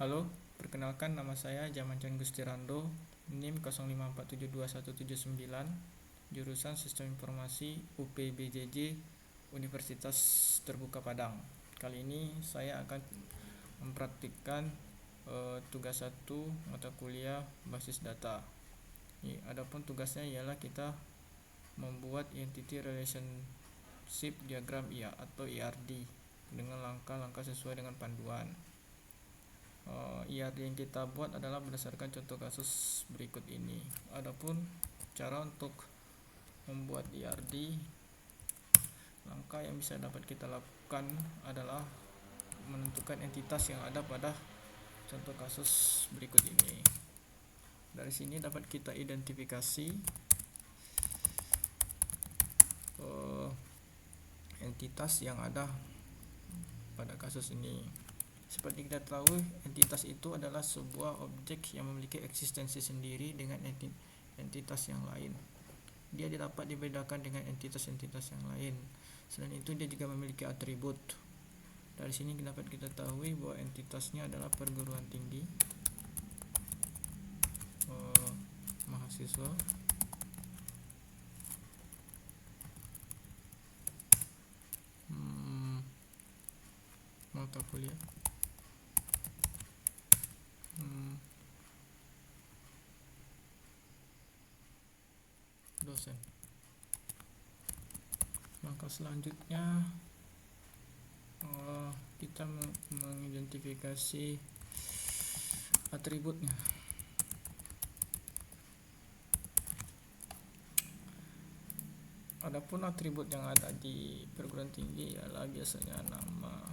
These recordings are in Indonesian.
Halo, perkenalkan nama saya Jamancan Gustirando, NIM 05472179, jurusan Sistem Informasi UPBJJ Universitas Terbuka Padang. Kali ini saya akan mempraktikkan tugas 1 mata kuliah basis data. Adapun tugasnya ialah kita membuat Entity Relationship Diagram IA atau ERD dengan langkah-langkah sesuai dengan panduan. IRD yang kita buat adalah berdasarkan contoh kasus berikut ini. Adapun cara untuk membuat IRD, langkah yang bisa dapat kita lakukan adalah menentukan entitas yang ada pada contoh kasus berikut ini. Dari sini dapat kita identifikasi entitas yang ada pada kasus ini. Seperti kita tahu, entitas itu adalah sebuah objek yang memiliki eksistensi sendiri dengan entitas yang lain. Dia dapat dibedakan dengan entitas-entitas yang lain. Selain itu, dia juga memiliki atribut. Dari sini dapat kita tahu bahwa entitasnya adalah perguruan tinggi, mahasiswa, mata kuliah, dosen. Langkah selanjutnya kita mengidentifikasi atributnya. Adapun atribut yang ada di perguruan tinggi ialah biasanya nama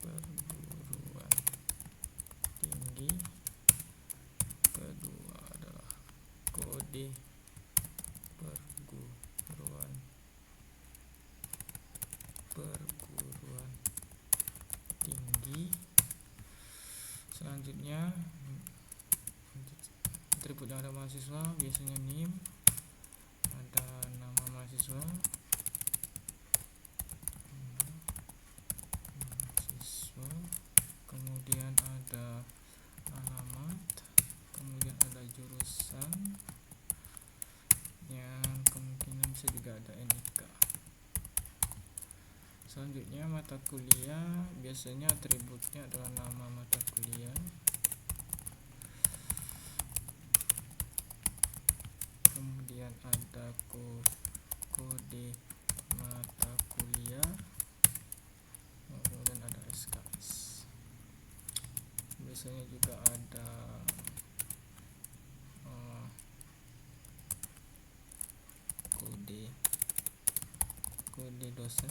perguruan tinggi, kedua adalah kode perguruan tinggi. Selanjutnya atribut yang ada mahasiswa, biasanya NIM, ada nama mahasiswa, kemudian ada alamat, kemudian ada jurusan yang kemungkinan bisa juga ada NIK. Selanjutnya mata kuliah, biasanya atributnya adalah nama mata kuliah, kemudian ada kode mata kuliah, kemudian ada SKS. Biasanya juga ada kode dosen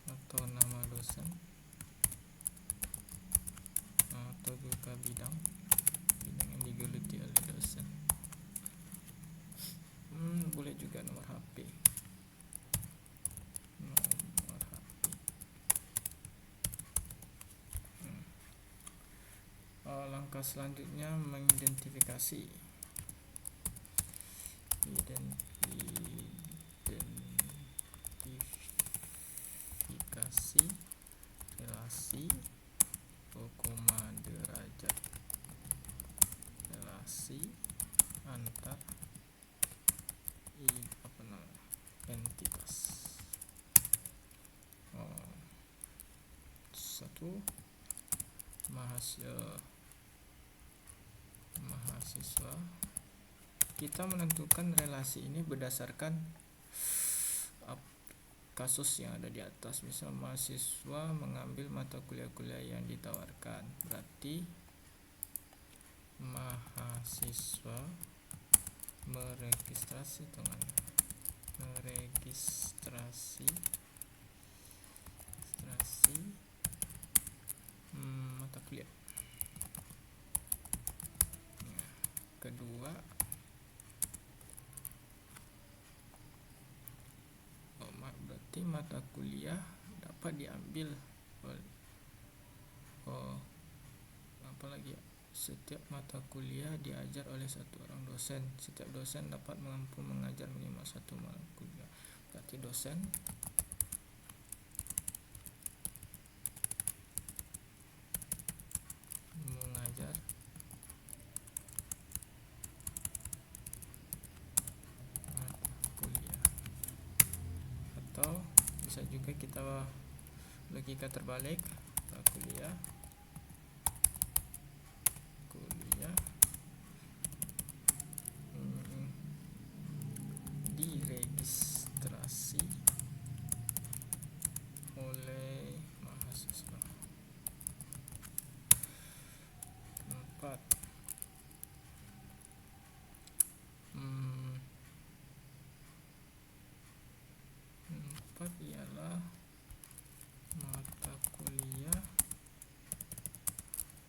atau nama dosen, atau juga bidang yang digeluti oleh dosen. Boleh juga nomor HP. Langkah selanjutnya mengidentifikasi relasi derajat relasi antar entitas. Satu, mahasiswa. Kita menentukan relasi ini berdasarkan kasus yang ada di atas. Misal mahasiswa mengambil mata kuliah-kuliah yang ditawarkan, berarti mahasiswa meregistrasi mata kuliah. Kedua, berarti mata kuliah dapat diambil setiap mata kuliah diajar oleh satu orang dosen. Setiap dosen dapat mampu mengajar minimal satu mata kuliah. Berarti sebagai dosen mengajar mata kuliah, atau bisa juga kita logika terbalik, mata kuliah diregistrasi oleh mahasiswa. 4. Ialah mata kuliah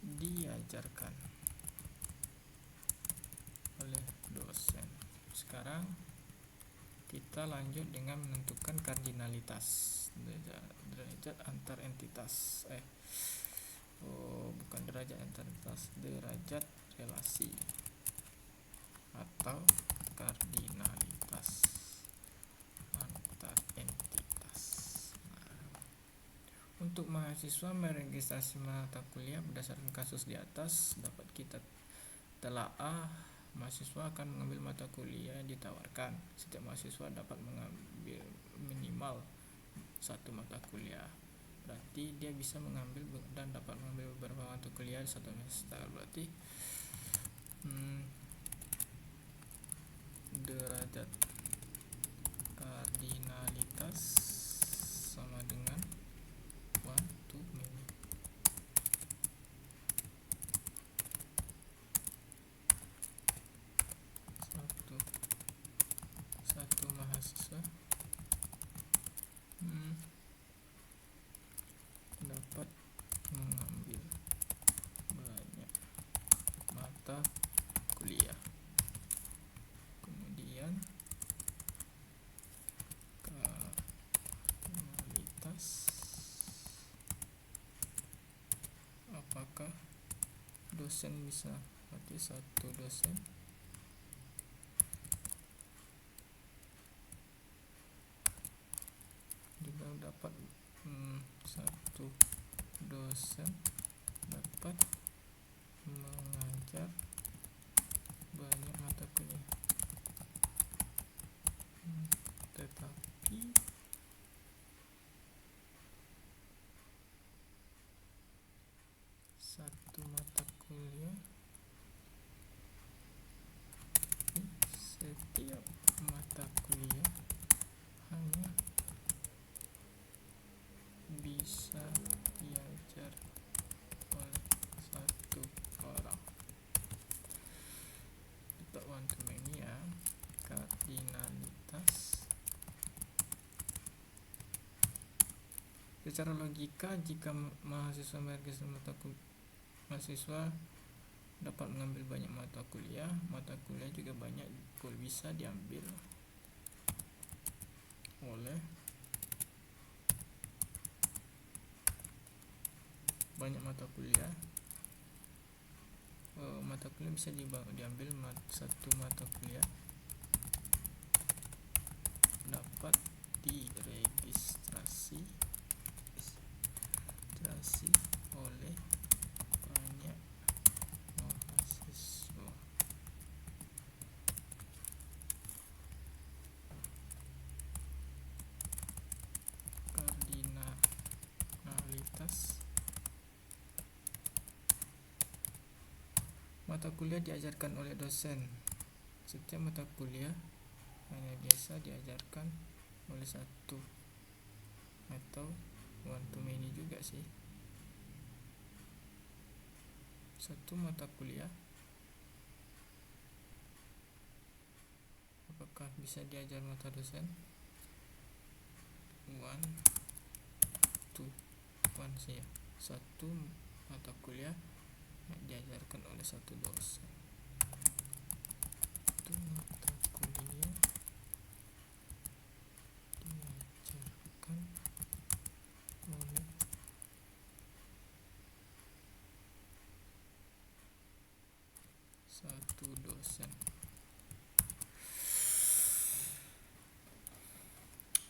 diajarkan oleh dosen. Sekarang kita lanjut dengan menentukan kardinalitas, derajat antar entitas. Bukan derajat antar entitas, derajat relasi atau kardinalitas antar entitas. Untuk mahasiswa meregistrasi mata kuliah berdasarkan kasus di atas, dapat kita telaah mahasiswa akan mengambil mata kuliah ditawarkan. Setiap mahasiswa dapat mengambil minimal satu mata kuliah. Berarti dia bisa mengambil dan dapat mengambil beberapa mata kuliah di satu semester. Berarti derajat kardinalitas sama dengan 1 to many. Satu mahasiswa dapat mengambil banyak mata kuliah. Kemudian kardinalitas, apakah dosen bisa, berarti satu dosen juga dapat satu dosen dapat mengajar banyak mata kuliah, tetapi satu mata kuliah, setiap mata kuliah hanya bisa diajar oleh satu orang. Untuk one to many ya. Kardinalitas, secara logika jika mahasiswa meregistrasi mahasiswa dapat mengambil banyak mata kuliah juga banyak bisa diambil oleh banyak mata kuliah. Mata kuliah bisa diambil satu mata kuliah dapat diregistrasi oleh banyak mahasiswa. Kardinalitas, mata kuliah diajarkan oleh dosen. Setiap mata kuliah hanya biasa diajarkan oleh satu, atau one to many juga sih. Satu mata kuliah apakah bisa diajar mata dosen? One sih ya. Satu mata kuliah diajarkan oleh satu dosen. Satu mata kuliah diajarkan oleh satu dosen.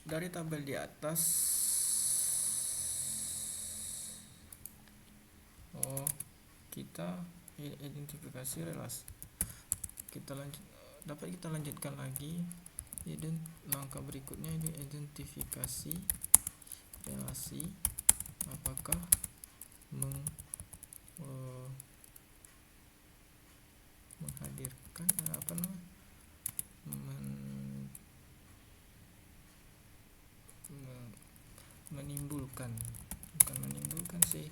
Dari tabel di atas, kita identifikasi relasi. Dapat kita lanjutkan lagi. Langkah berikutnya ini identifikasi relasi. Apakah menghadirkan menimbulkan, bukan menimbulkan sih,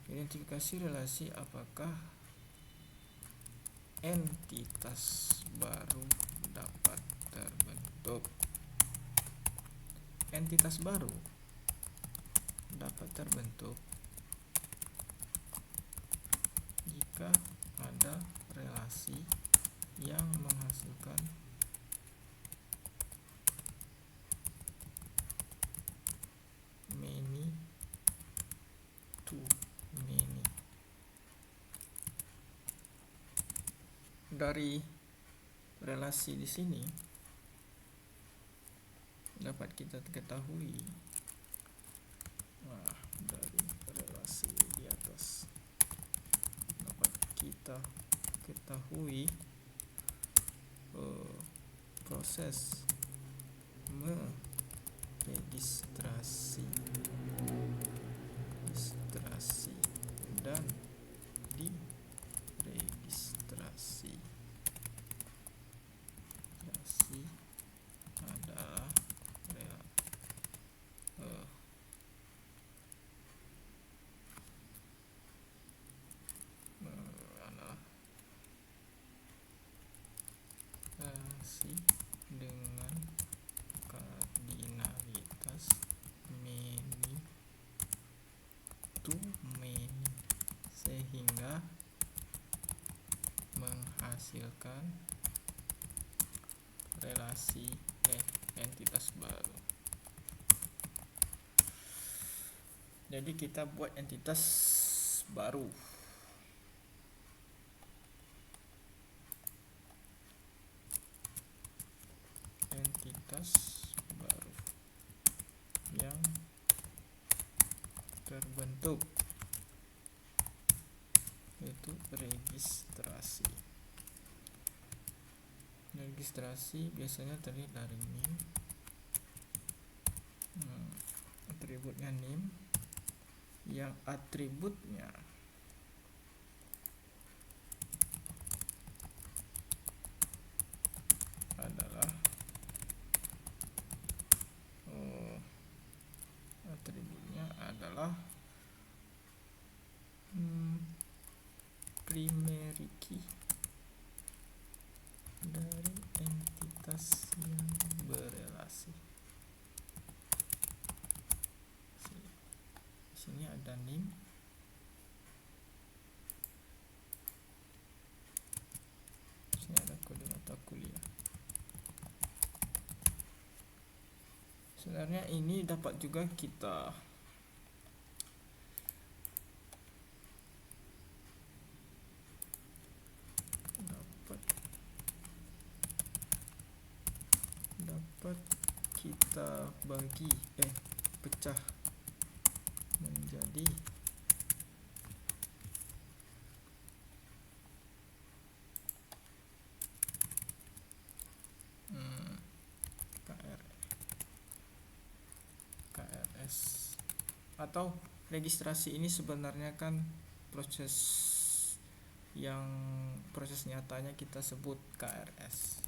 identifikasi relasi apakah entitas baru dapat terbentuk. Entitas baru dapat terbentuk jika ada relasi yang menghasilkan many to many. Dari relasi di sini dapat kita ketahui, dari relasi di atas dapat kita ketahui proses registrasi dan diregistrasi. Adalah relasi dengan kardinalitas many to many sehingga menghasilkan relasi entitas baru. Jadi kita buat entitas baru. Entitas baru yang terbentuk, yaitu registrasi. Registrasi biasanya terdiri dari name, atributnya name, yang atributnya adalah primary key dari entitas yang berelasi. Sini ada name, sini ada kode mata kuliah. Sebenarnya ini dapat juga kita bagi pecah menjadi KRS. Atau registrasi ini sebenarnya kan proses nyatanya kita sebut KRS,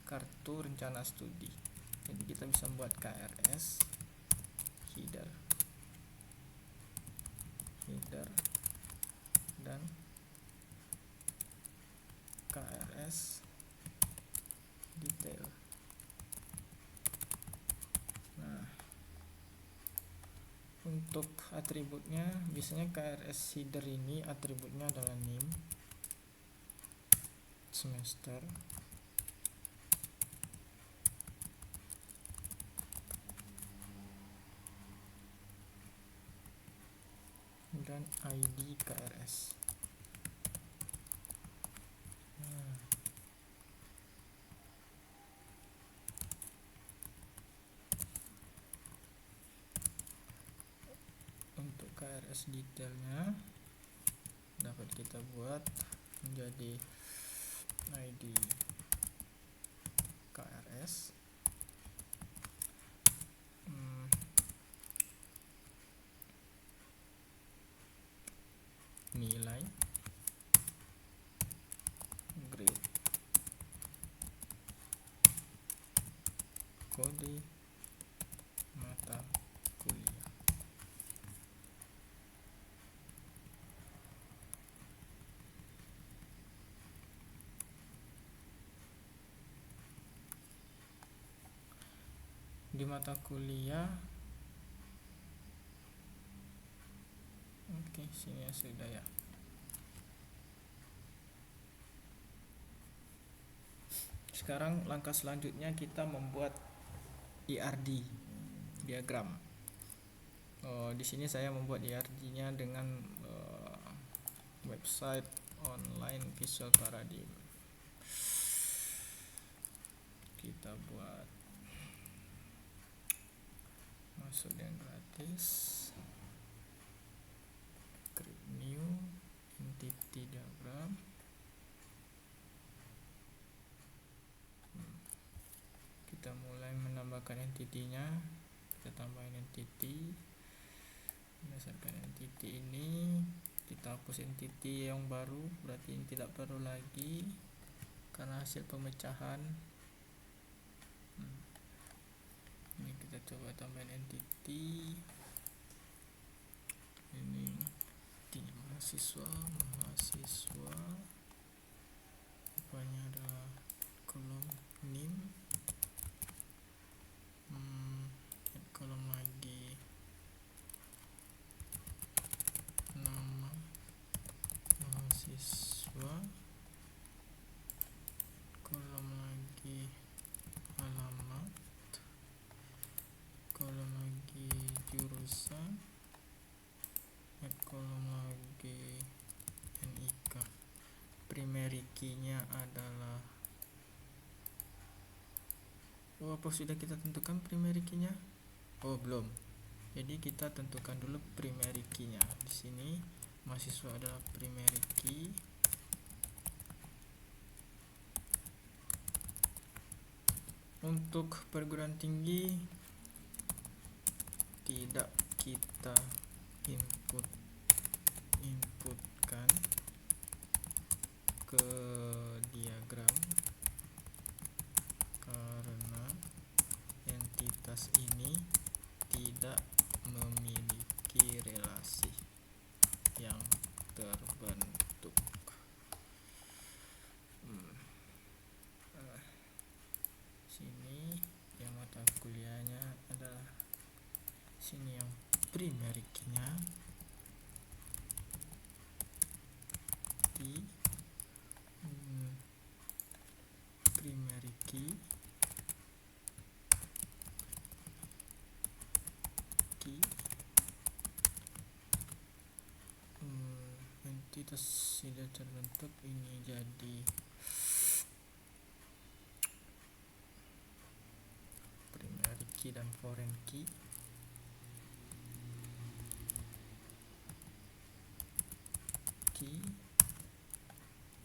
kartu rencana studi. Jadi kita bisa membuat KRS header dan KRS detail. Nah, untuk atributnya biasanya KRS header ini atributnya adalah name, semester, dan ID KRS. Untuk KRS detailnya dapat kita buat menjadi ID KRS, nilai, grade, kode mata kuliah. Di mata kuliah, oke, sini ya sudah ya. Sekarang langkah selanjutnya kita membuat IRD diagram. Di sini saya membuat IRD-nya dengan website online Visual Paradigm. Kita buat, masuk yang gratis, create new entity diagram. Kita mulai menambahkan entity-nya. Kita tambahin entity. Berdasarkan entity ini kita hapus entity yang baru, berarti ini tidak perlu lagi karena hasil pemecahan. Ini kita coba tambahin entity. Ini mahasiswa rupanya adalah kolom NIM, kolom lagi nama mahasiswa, kolom lagi alamat, kolom lagi jurusan, kolom lagi NIK. Primary key-nya adalah, apa sudah kita tentukan primary key-nya? Belum. Jadi kita tentukan dulu primary key-nya. Di sini mahasiswa adalah primary key. Untuk perguruan tinggi tidak kita inputkan ke diagram karena entitas ini tidak memiliki relasi yang terbentuk. Sini yang mata kuliahnya adalah, sini yang primary key-nya di primary key entitas sudah terbentuk, ini jadi primary key dan foreign key.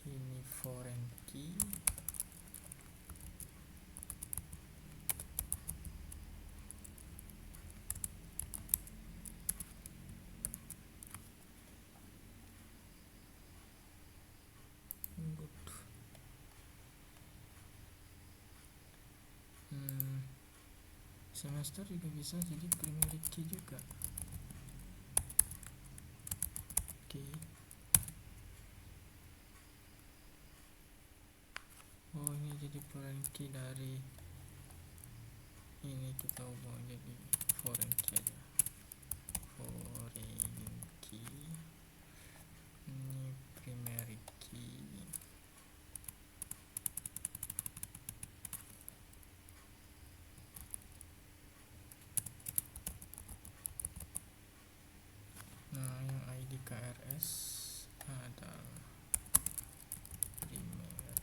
Ini foreign key, semester juga bisa jadi primary key juga. Ini jadi foreign key dari ini, kita ubah jadi foreign key aja. Foreign key, ini primary key. Nah, yang ID KRS adalah primary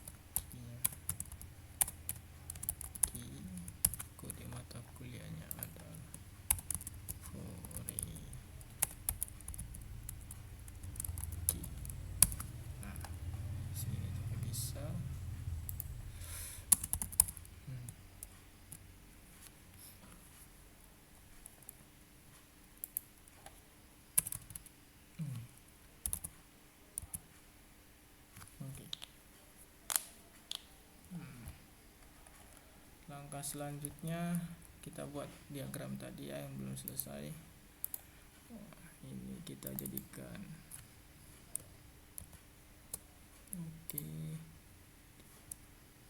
Langkah selanjutnya kita buat diagram tadi ya yang belum selesai. Ini kita jadikan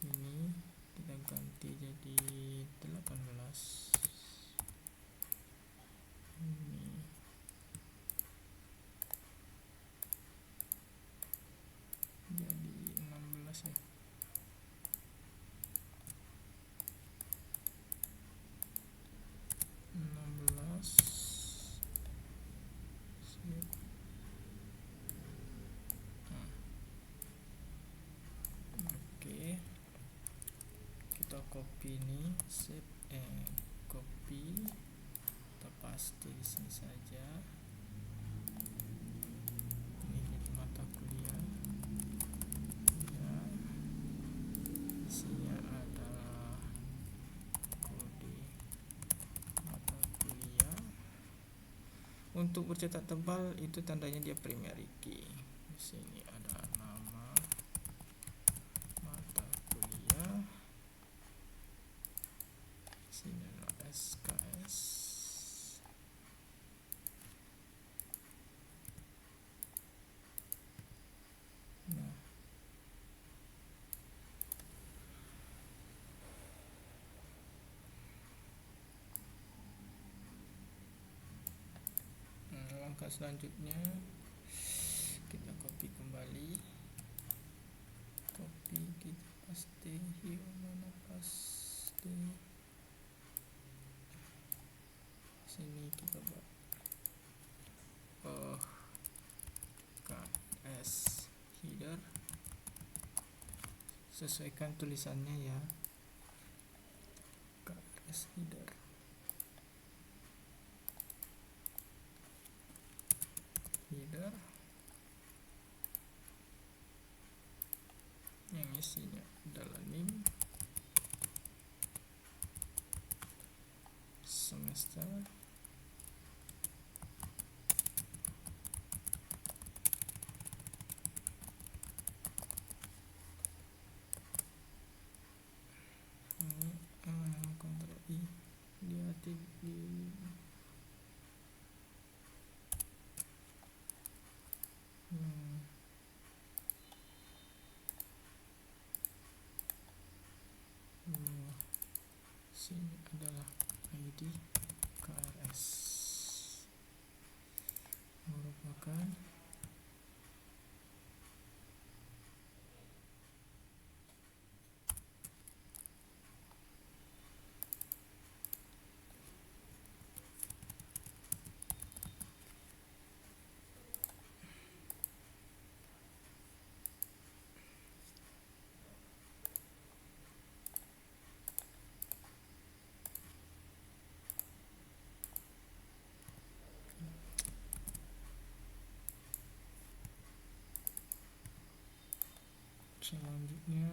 ini kita ganti jadi 18. Ini jadi 16 ya. Kita copy ini, copy, kita paste di sini saja. Ini mata kuliah. Ya, isinya ada kode mata kuliah. Untuk bercetak tebal itu tandanya dia primary key. Di sini ada nama mata kuliah. Sini ada SKS. Nah, langkah selanjutnya kita copy kembali, kita paste here, mana paste sini, kita buat KS header, sesuaikan tulisannya ya, KS header. Yang isinya adalah name, semester, ini Ctrl I, dia di sini adalah ID KRS merupakan selanjutnya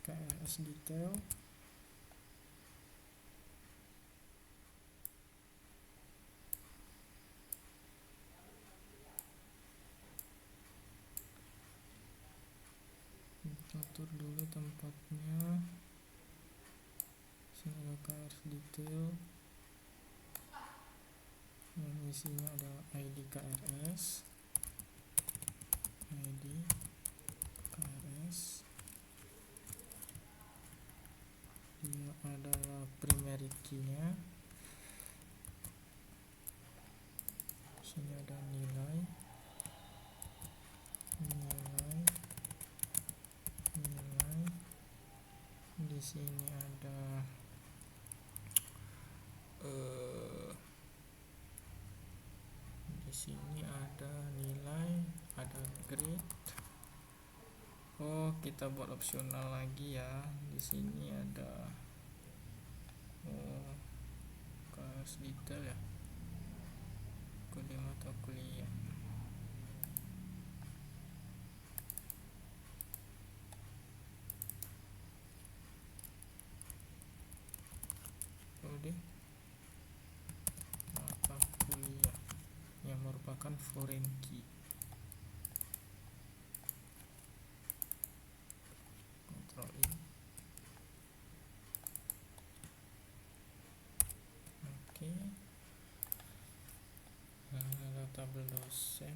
KRS detail. Atur dulu tempatnya. Sini ada KRS detail. Yang isinya ada ID KRS. Dia adalah primary key-nya. Sini ada nilai. Di sini ada di sini ada nilai, ada grade. Kita buat opsional lagi ya. Di sini ada kelas detail ya, kode mata kuliah. Kode mata kuliah yang merupakan foreign key. Ctrl I. Variabel dosen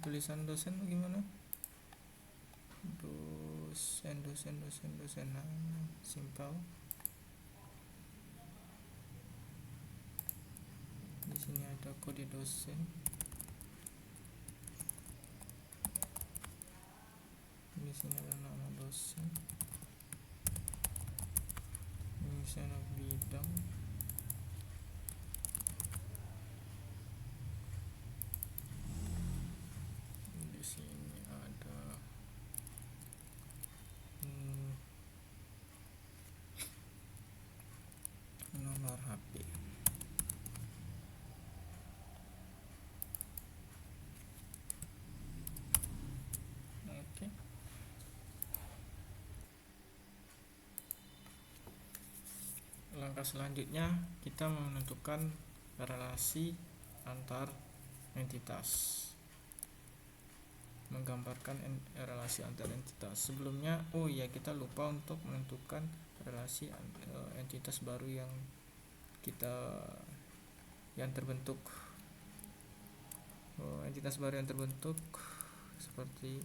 tulisan dosen gimana? Dosen. Nah, simpel. Di sini ada kode dosen. Di sini ada nama dosen. Ini sana bidang. Di sini ada nomor HP. Oke. Langkah selanjutnya kita menentukan relasi antar entitas, menggambarkan relasi antar entitas. Sebelumnya kita lupa untuk menentukan relasi entitas baru yang terbentuk. Entitas baru yang terbentuk seperti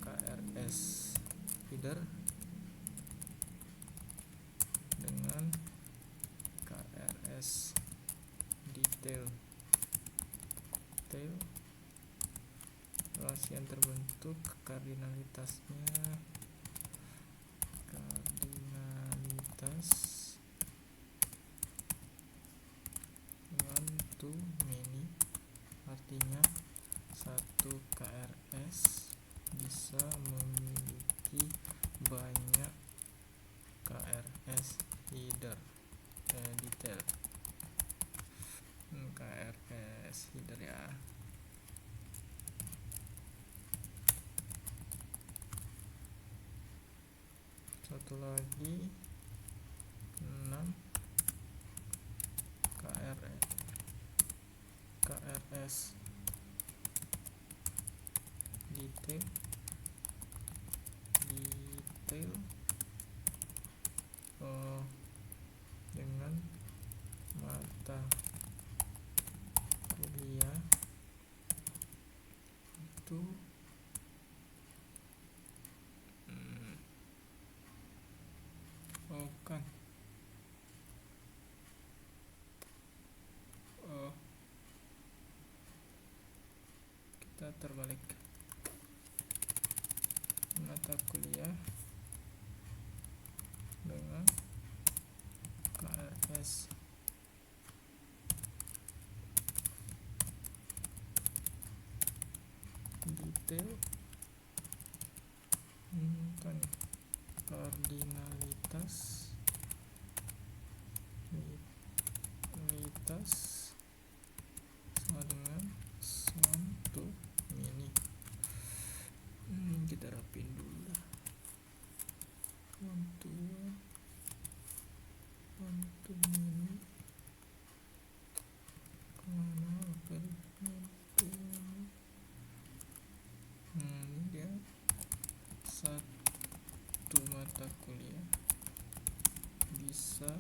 KRS header dengan KRS detail. Relasi yang terbentuk kardinalitas one to many, artinya satu KRS bisa memiliki banyak KRS header detail. KRS header ya. Satu lagi 6 KRS detail dengan mata kuliah itu kita terbalik. Mata kuliah dengan KRS detail kardinalitas sama dengan one to many. Kita rapin dulu lah. One to many. Ini dia satu mata kuliah bisa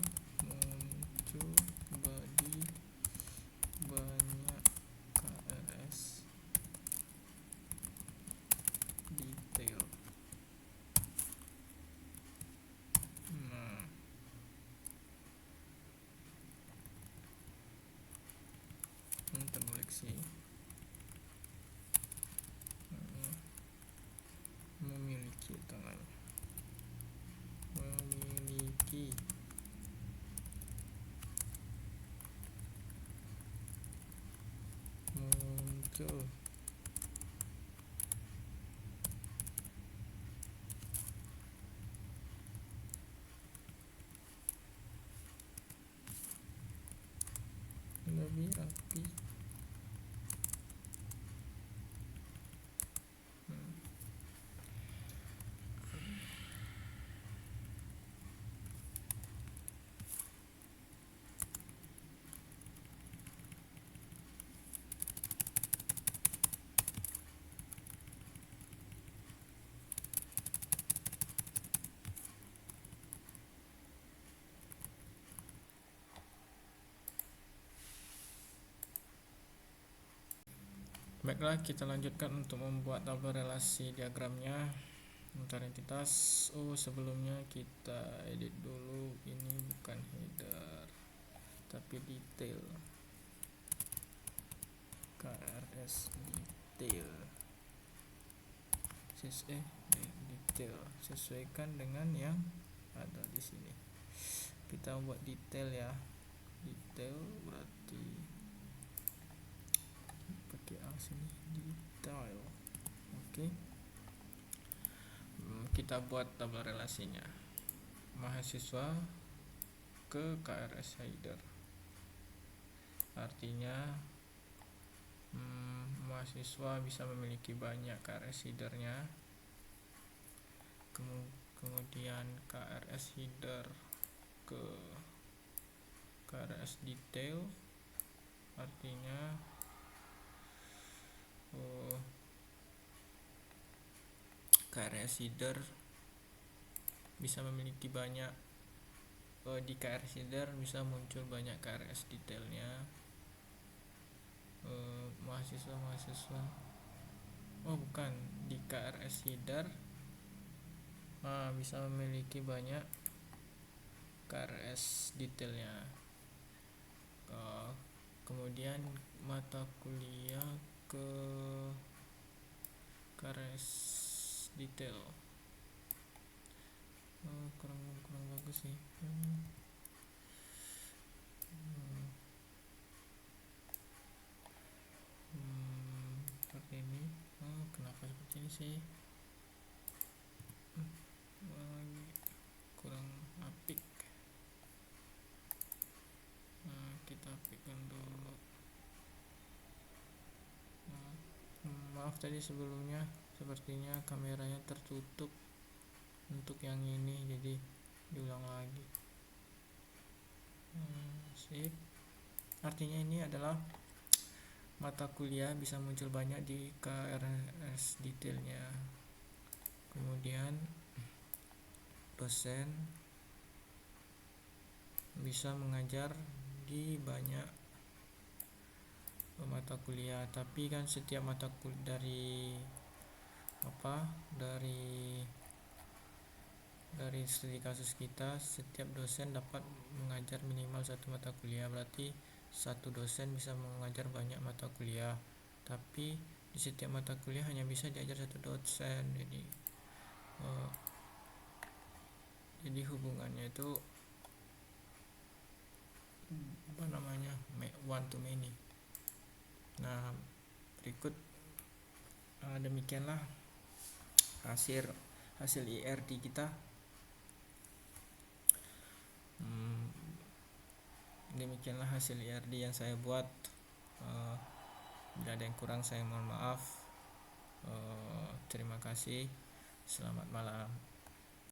muncul di banyak KRS detail. Terbalik sih. Memiliki tangannya. Memiliki muncul lebih rapi. Baiklah, kita lanjutkan untuk membuat tabel relasi diagramnya antar entitas. Sebelumnya kita edit dulu, ini bukan header tapi detail, KRS detail, detail sesuaikan dengan yang ada di sini. Kita buat detail ya, detail berarti pakai A sini, detail. Oke. Kita buat tabel relasinya, mahasiswa ke KRS header, artinya mahasiswa bisa memiliki banyak KRS headernya. Kemudian KRS header ke KRS detail, artinya KRS header bisa memiliki banyak, di KRS header bisa muncul banyak KRS detailnya. Mahasiswa bukan, di KRS header bisa memiliki banyak KRS detailnya. Kemudian mata kuliah ke KRS detail, kurang bagus sih. Seperti ini. Kenapa seperti ini sih? Kurang apik. Kita apikkan dulu. Maaf tadi sebelumnya, sepertinya kameranya tertutup untuk yang ini, jadi diulang lagi. Sip. Artinya ini adalah mata kuliah bisa muncul banyak di KRS detailnya. Kemudian dosen bisa mengajar di banyak mata kuliah, tapi kan setiap mata kuliah dari studi kasus kita, setiap dosen dapat mengajar minimal satu mata kuliah, berarti satu dosen bisa mengajar banyak mata kuliah, tapi di setiap mata kuliah hanya bisa diajar satu dosen. Jadi hubungannya itu one to many. Nah, berikut demikianlah hasil IRD kita. Demikianlah hasil IRD yang saya buat. Bila ada yang kurang saya mohon maaf. Terima kasih. Selamat malam.